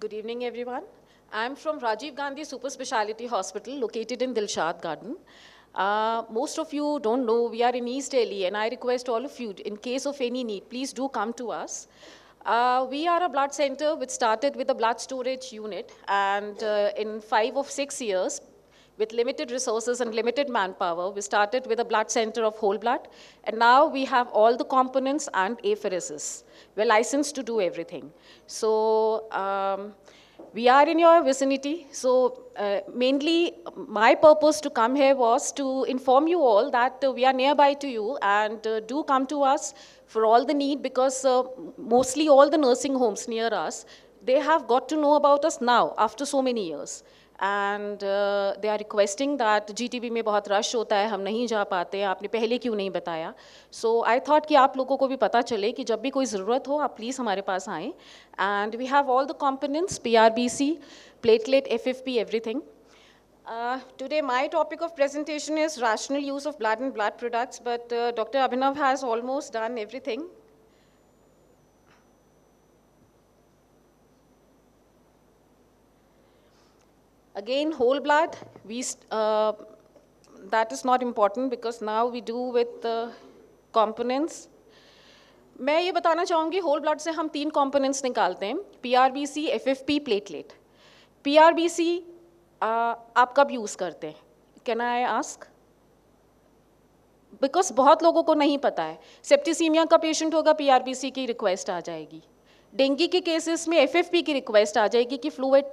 Good evening, everyone. I'm from Rajiv Gandhi Super Speciality Hospital, located in Dilshad Garden. Most of you don't know, we are in East Delhi, and I request all of you, in case of any need, please do come to us. We are a blood center which started with a blood storage unit, and in 5 or 6 years, with limited resources and limited manpower, we started with a blood center of whole blood, and now we have all the components and apheresis. We're licensed to do everything. So we are in your vicinity. So mainly my purpose to come here was to inform you all that we are nearby to you, and do come to us for all the need, because mostly all the nursing homes near us, they have got to know about us now after so many years. And they are requesting that GTB में बहुत rush होता है, हम नहीं जा पाते हैं, आपने पहले क्यों नहीं बताया. So I thought कि आप लोगों को भी पता चले कि जब भी कोई ज़रूरत हो आप प्लीज़ हमारे पास आएँ. And we have all the components, PRBC, platelet, FFP, everything. Today my topic of presentation is rational use of blood and blood products, but Dr. Abhinav has almost done everything. Again, whole blood, that is not important because now we do with the components. मैं ये बताना चाहूँगी, whole blood से हम 3 components निकालते हैं, PRBC, FFP, platelet. PRBC आप कब यूज़ करते हैं? Can I ask? Because बहुत लोगों को नहीं पता है. सेप्टिसीमिया का पेशेंट होगा, PRBC की रिक्वेस्ट आ जाएगी. डेंगू के केसेस में FFP की रिक्वेस्ट आ जाएगी कि फ्लूइड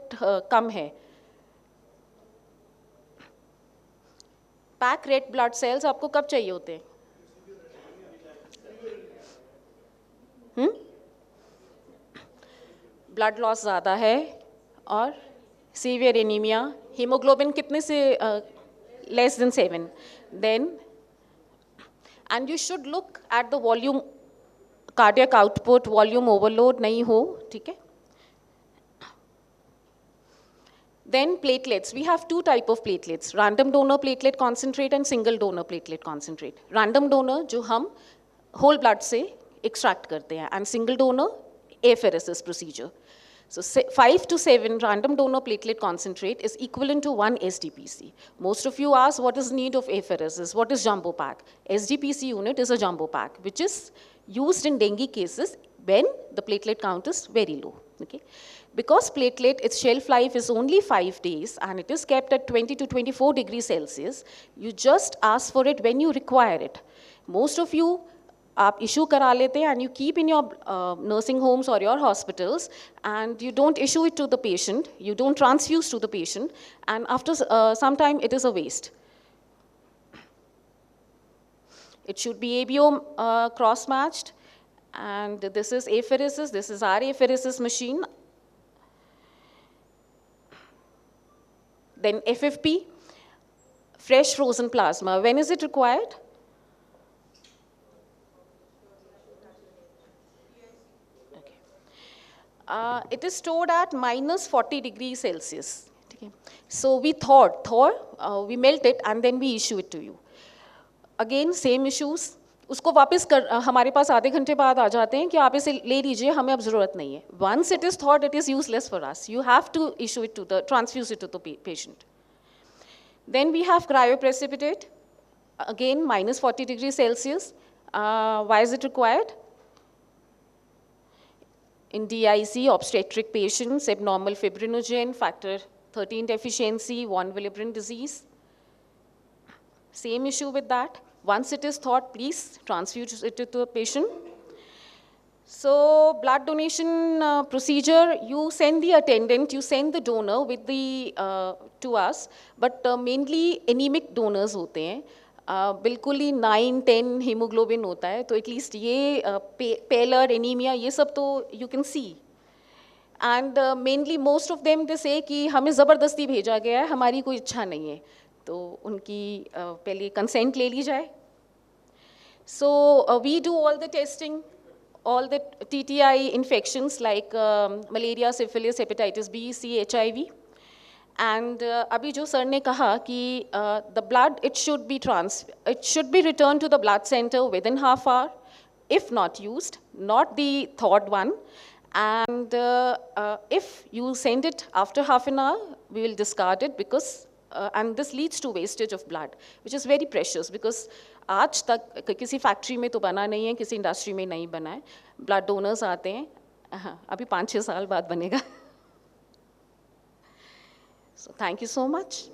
कम है. पैक रेड ब्लड सेल्स आपको कब चाहिए होते हैं? ब्लड लॉस ज़्यादा है और सीवियर एनीमिया, हीमोग्लोबिन कितने से less than 7, then and you should look at the volume, cardiac output volume overload नहीं हो, ठीक है. Then platelets, we have 2 types of platelets, random donor platelet concentrate and single donor platelet concentrate. Random donor जो हम whole blood से extract करते हैं, and single donor apheresis procedure. So 5 to 7 random donor platelet concentrate is equivalent to 1 SDPC. Most of you ask what is need of apheresis, what is jumbo pack? SDPC unit is a jumbo pack which is used in dengue cases when the platelet count is very low. Okay? Because platelet, its shelf life is only 5 days and it is kept at 20 to 24 degrees Celsius, you just ask for it when you require it. Most of you आप issue करा लेते हैं and you keep in your nursing homes or your hospitals, and you don't issue it to the patient, you don't transfuse to the patient, and after some time it is a waste. It should be ABO cross-matched, and this is apheresis, this is our apheresis machine. Then FFP, fresh frozen plasma. When is it required? Okay. It is stored at minus 40 degrees Celsius. Okay. So we we melt it and then we issue it to you. Again, same issues. उसको वापस हमारे पास आधे घंटे बाद आ जाते हैं कि आप इसे ले लीजिए, हमें अब ज़रूरत नहीं है. Once it is thawed, it is useless for us. You have to issue it to transfuse it to the patient. Then we have cryoprecipitate. Again, minus 40 degrees Celsius. Why is it required? In DIC, obstetric patients, abnormal fibrinogen, factor 13 deficiency, von Willebrand disease. Same issue with that. Once it is thawed, please transfuse it to the patient. So blood donation procedure, you send the attendant, you send the donor with the to us, but mainly anemic donors होते हैं. बिल्कुल ही 9-10 hemoglobin होता है, तो at least ये pallor, anemia, ये सब तो you can see. And mainly most of them they say कि हमें ज़बरदस्ती भेजा गया है, हमारी कोई इच्छा नहीं है, तो उनकी पहले consent ले ली जाए. So we do all the testing, all the TTI infections like malaria, syphilis, hepatitis B, C, HIV. And अभी जो सर ने कहा कि the blood, it should be returned to the blood center within half hour, if not used, not the thawed one. And if you send it after half an hour, we will discard it because, and this leads to wastage of blood, which is very precious because आज तक किसी factory में तो बना नहीं है, किसी industry में नहीं बना है. ब्लड डोनर्स आते हैं, अभी 5-6 साल बाद बनेगा. So thank you so much.